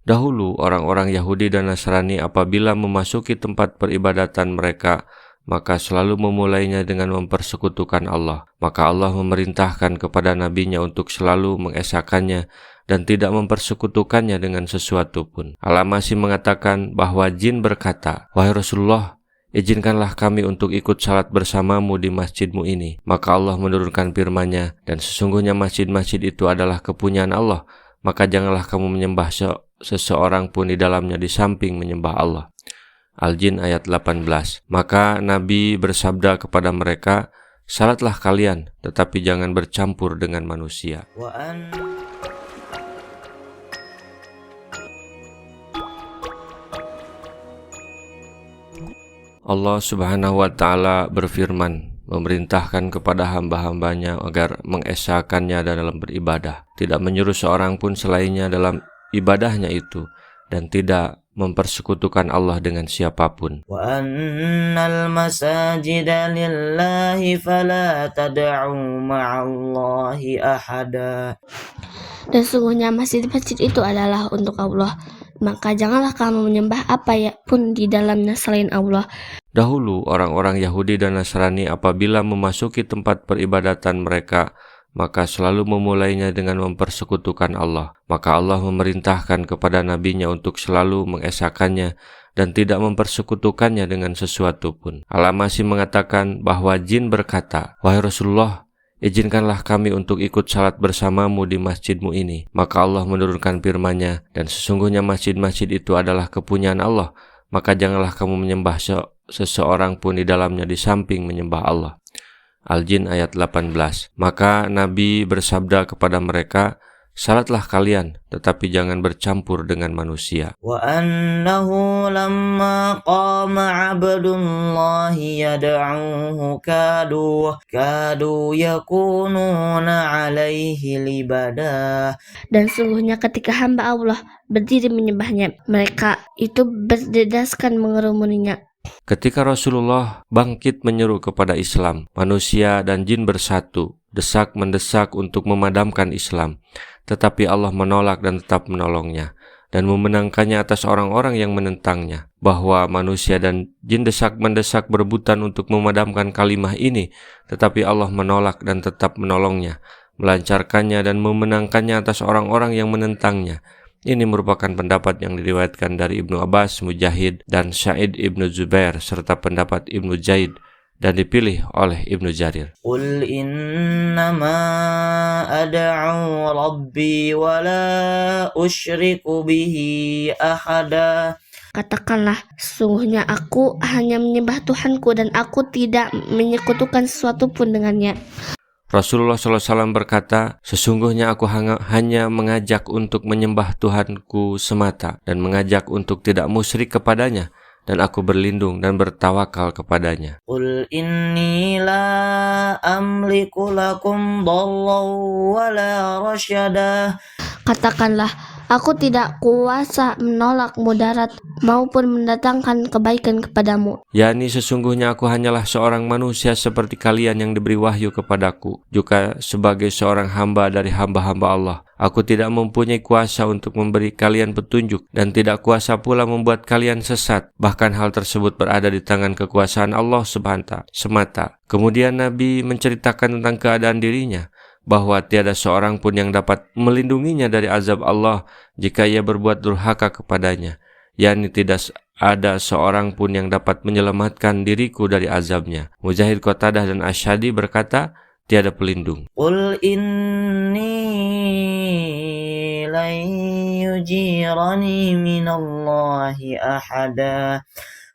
Dahulu orang-orang Yahudi dan Nasrani apabila memasuki tempat peribadatan mereka, maka selalu memulainya dengan mempersekutukan Allah. Maka Allah memerintahkan kepada nabinya untuk selalu mengesakannya dan tidak mempersekutukannya dengan sesuatu pun. Al-Masih mengatakan bahwa jin berkata, "Wahai Rasulullah, izinkanlah kami untuk ikut salat bersamamu di masjidmu ini." Maka Allah menurunkan firman-Nya, "Dan sesungguhnya masjid-masjid itu adalah kepunyaan Allah, maka janganlah kamu menyembah seseorang pun di dalamnya di samping menyembah Allah." Al-Jin ayat 18. Maka Nabi bersabda kepada mereka, "Salatlah kalian, tetapi jangan bercampur dengan manusia." Allah Subhanahu wa Ta'ala berfirman, memerintahkan kepada hamba-hambanya agar mengesakannya dalam beribadah, tidak menyuruh seorang pun selainnya dalam ibadahnya itu, dan tidak mempersekutukan Allah dengan siapapun. Wa annal masajida lillahi fala tad'u ma'allahi ahada. Dan sungguhnya masjid-masjid itu adalah untuk Allah, maka janganlah kamu menyembah apa pun di dalamnya selain Allah. Dahulu orang-orang Yahudi dan Nasrani apabila memasuki tempat peribadatan mereka, maka selalu memulainya dengan mempersekutukan Allah. Maka Allah memerintahkan kepada nabinya untuk selalu mengesakannya dan tidak mempersekutukannya dengan sesuatu pun. Al-Masih mengatakan bahwa jin berkata, "Wahai Rasulullah, izinkanlah kami untuk ikut salat bersamamu di masjidmu ini." Maka Allah menurunkan firman-Nya, "Dan sesungguhnya masjid-masjid itu adalah kepunyaan Allah, maka janganlah kamu menyembah seseorang pun di dalamnya di samping menyembah Allah." Al-Jin ayat 18. Maka Nabi bersabda kepada mereka, "Salatlah kalian, tetapi jangan bercampur dengan manusia." Wa annahu lamma qama 'abdullahi yad'uhu kadu yakununa 'alaihi libada. Dan sungguhnya ketika hamba Allah berdiri menyembahnya, mereka itu berdedaskan mengerumuninya. Ketika Rasulullah bangkit menyeru kepada Islam, manusia dan jin bersatu, desak-mendesak untuk memadamkan Islam. Tetapi Allah menolak dan tetap menolongnya, dan memenangkannya atas orang-orang yang menentangnya. Bahwa manusia dan jin desak-mendesak berebutan untuk memadamkan kalimah ini, tetapi Allah menolak dan tetap menolongnya, melancarkannya dan memenangkannya atas orang-orang yang menentangnya. Ini merupakan pendapat yang diriwayatkan dari Ibnu Abbas, Mujahid, dan Sa'id Ibnu Zubair, serta pendapat Ibnu Zaid, dan dipilih oleh Ibnu Jarir. Qul innama ad'u rabbi wa la usyriku bihi ahada. Katakanlah, sesungguhnya aku hanya menyembah Tuhanku dan aku tidak menyekutukan sesuatu pun dengannya. Rasulullah SAW berkata, "Sesungguhnya aku hanya mengajak untuk menyembah Tuhanku semata dan mengajak untuk tidak musyrik kepadanya, dan aku berlindung dan bertawakal kepadanya." Qul inni la amliku lakum dhallan wa la rasyada. Katakanlah, aku tidak kuasa menolak mudarat maupun mendatangkan kebaikan kepadamu. yakni sesungguhnya aku hanyalah seorang manusia seperti kalian yang diberi wahyu kepadaku, juga sebagai seorang hamba dari hamba-hamba Allah. Aku tidak mempunyai kuasa untuk memberi kalian petunjuk dan tidak kuasa pula membuat kalian sesat. Bahkan hal tersebut berada di tangan kekuasaan Allah semata. Kemudian Nabi menceritakan tentang keadaan dirinya, bahwa tiada seorang pun yang dapat melindunginya dari azab Allah jika ia berbuat durhaka kepadanya, yakni tidak ada seorang pun yang dapat menyelamatkan diriku dari azabnya. Mujahid, Qatadah, dan Asy'adi berkata, tiada pelindung. Qul inni lan yujirani minallahi ahada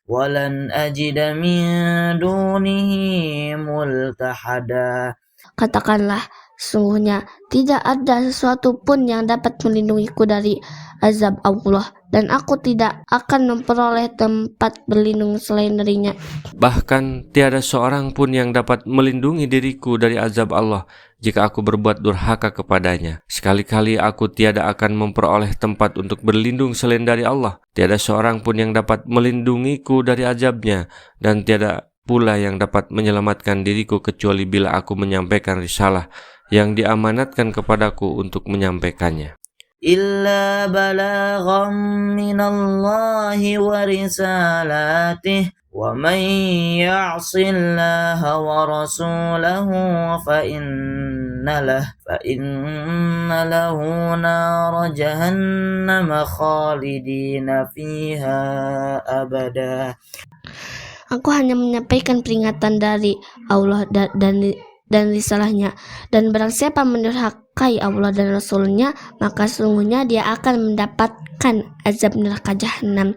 walan ajida min dunihi multahada. Katakanlah, sesungguhnya tidak ada sesuatu pun yang dapat melindungiku dari azab Allah, dan aku tidak akan memperoleh tempat berlindung selain darinya. Bahkan tiada seorang pun yang dapat melindungi diriku dari azab Allah jika aku berbuat durhaka kepadanya. Sekali-kali aku tiada akan memperoleh tempat untuk berlindung selain dari Allah. Tiada seorang pun yang dapat melindungiku dari azabnya, dan tiada pula yang dapat menyelamatkan diriku kecuali bila aku menyampaikan risalah yang diamanatkan kepadaku untuk menyampaikannya. إلا بلاغا من الله ورسالاته ومن يعص الله ورسوله فإن له نار جهنم خالدين فيها أبدا. Aku hanya menyampaikan peringatan dari Allah dan risalahnya, dan barang siapa mendurhakai Allah dan Rasulnya, maka sesungguhnya dia akan mendapatkan azab neraka jahanam.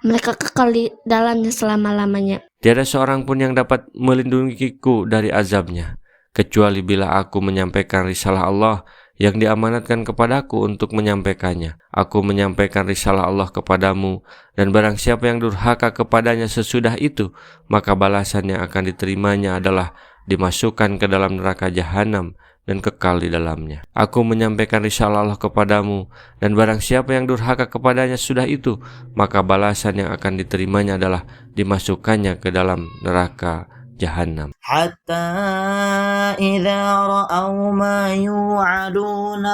Mereka kekal di dalamnya selama-lamanya. Tiada seorang pun yang dapat melindungiku dari azabnya, kecuali bila aku menyampaikan risalah Allah yang diamanatkan kepadaku untuk menyampaikannya. Aku menyampaikan risalah Allah kepadamu, dan barang siapa yang durhaka kepadanya sesudah itu, maka balasan yang akan diterimanya adalah dimasukkan ke dalam neraka jahanam dan kekal di dalamnya. Aku menyampaikan risalah Allah kepadamu, dan barang siapa yang durhaka kepadanya sudah itu, maka balasan yang akan diterimanya adalah dimasukkannya ke dalam neraka jahanam. Hatta idza ra'aw ma yu'adun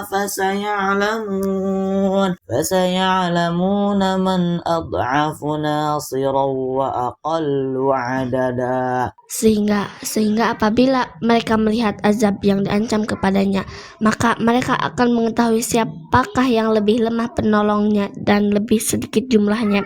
fasaya'lamuna man ad'afu nasiran wa aqallu 'adada. Sehingga apabila mereka melihat azab yang diancam kepadanya, maka mereka akan mengetahui siapakah yang lebih lemah penolongnya dan lebih sedikit jumlahnya.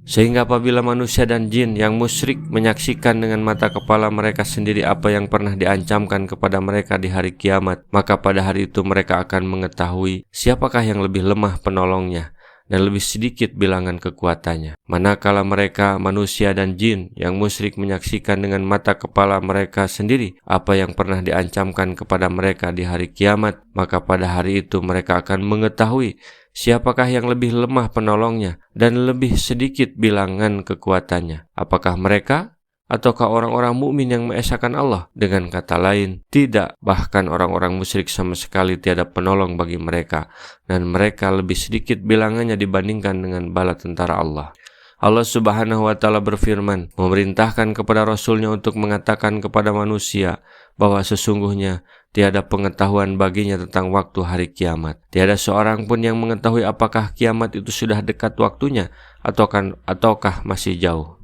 Sehingga apabila manusia dan jin yang musyrik menyaksikan dengan mata kepala mereka sendiri apa yang pernah diancamkan kepada mereka di hari kiamat, maka pada hari itu mereka akan mengetahui siapakah yang lebih lemah penolongnya dan lebih sedikit bilangan kekuatannya. Manakala mereka manusia dan jin yang musyrik menyaksikan dengan mata kepala mereka sendiri apa yang pernah diancamkan kepada mereka di hari kiamat, maka pada hari itu mereka akan mengetahui siapakah yang lebih lemah penolongnya dan lebih sedikit bilangan kekuatannya. Apakah mereka ataukah orang-orang mukmin yang mengesahkan Allah? Dengan kata lain, tidak. Bahkan orang-orang musyrik sama sekali tiada penolong bagi mereka, dan mereka lebih sedikit bilangannya dibandingkan dengan bala tentara Allah. Allah Subhanahu wa Ta'ala berfirman, memerintahkan kepada Rasulnya untuk mengatakan kepada manusia bahwa sesungguhnya tiada pengetahuan baginya tentang waktu hari kiamat. Tiada seorang pun yang mengetahui apakah kiamat itu sudah dekat waktunya ataukah masih jauh.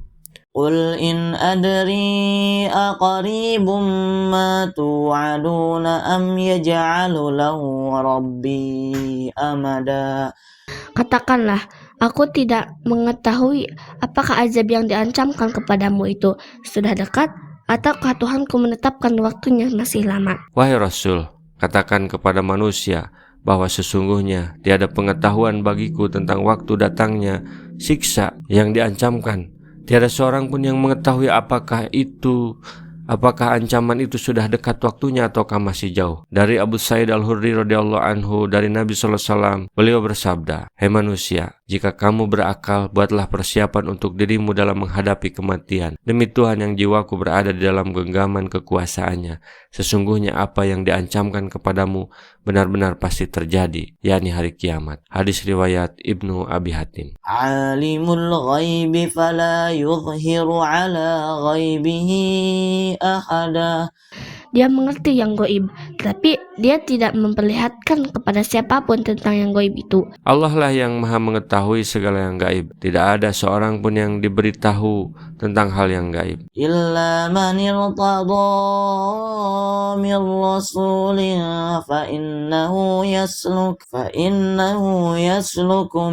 Qul in adri aqaribum ma tu'aduna am yaj'alu lahu rabbi amada. Katakanlah, aku tidak mengetahui apakah azab yang diancamkan kepadamu itu sudah dekat, ataukah Tuhanku menetapkan waktunya masih lama. Wahai Rasul, katakan kepada manusia bahwa sesungguhnya tiada pengetahuan bagiku tentang waktu datangnya siksa yang diancamkan. Tiada seorang pun yang mengetahui apakah ancaman itu sudah dekat waktunya ataukah masih jauh. Dari Abu Sa'id Al-Khudri radhiyallahu anhu dari Nabi sallallahu alaihi wasallam, beliau bersabda, "Hai manusia, jika kamu berakal, buatlah persiapan untuk dirimu dalam menghadapi kematian. Demi Tuhan yang jiwaku berada di dalam genggaman kekuasaannya, sesungguhnya apa yang diancamkan kepadamu benar-benar pasti terjadi, yakni hari kiamat." Hadis riwayat Ibnu Abi Hatim. Alimul ghaibi fala yuzhiru ala ghaibihi ahada. Dia mengerti yang gaib, tetapi dia tidak memperlihatkan kepada siapapun tentang yang gaib itu. Allah lah yang maha mengetahui segala yang gaib. Tidak ada seorang pun yang diberitahu tentang hal yang gaib. Illa man irtada min rasulin fa innahu yasluku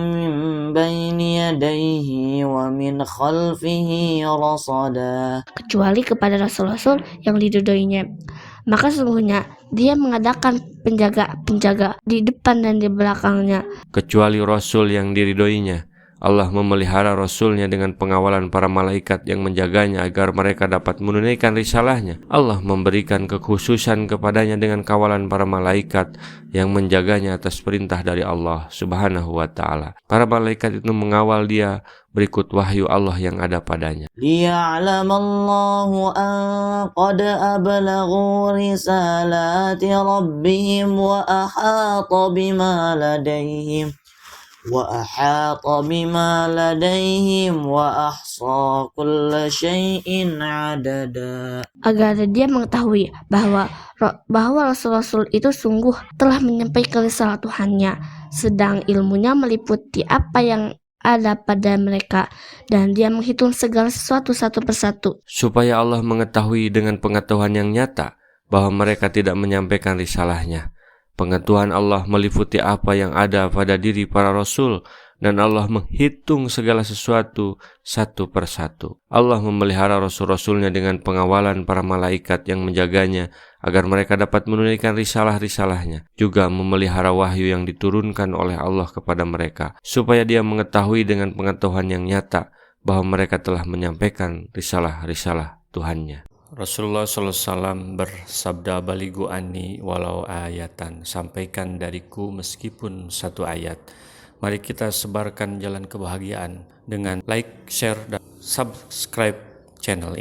min baini yadayhi wa min khalfihi rasada. Kecuali kepada rasul-rasul yang diridhoinya, maka sesungguhnya dia mengadakan penjaga di depan dan di belakangnya. Kecuali Rasul yang diridhoinya, Allah memelihara Rasulnya dengan pengawalan para malaikat yang menjaganya agar mereka dapat menunaikan risalahnya. Allah memberikan kekhususan kepadanya dengan kawalan para malaikat yang menjaganya atas perintah dari Allah Subhanahu wa Ta'ala. Para malaikat itu mengawal dia berikut wahyu Allah yang ada padanya. Liya'lamallahu an qad ablaghu risalati rabbihim wa ahata bima ladayhim وأحاط بما لديهم وأحصى كل شيء عددا. Agar dia mengetahui bahwa Rasul-Rasul itu sungguh telah menyampaikan risalah Tuhannya, sedang ilmunya meliputi apa yang ada pada mereka, dan dia menghitung segala sesuatu satu persatu. Supaya Allah mengetahui dengan pengetahuan yang nyata bahwa mereka tidak menyampaikan risalahnya. Pengetahuan Allah meliputi apa yang ada pada diri para rasul, dan Allah menghitung segala sesuatu satu persatu. Allah memelihara rasul-rasulnya dengan pengawalan para malaikat yang menjaganya agar mereka dapat menunaikan risalah-risalahnya, juga memelihara wahyu yang diturunkan oleh Allah kepada mereka, supaya dia mengetahui dengan pengetahuan yang nyata bahwa mereka telah menyampaikan risalah-risalah Tuhannya. Rasulullah SAW bersabda, "Balighu anni walau ayatan," sampaikan dariku meskipun satu ayat. Mari kita sebarkan jalan kebahagiaan dengan like, share, dan subscribe channel ini.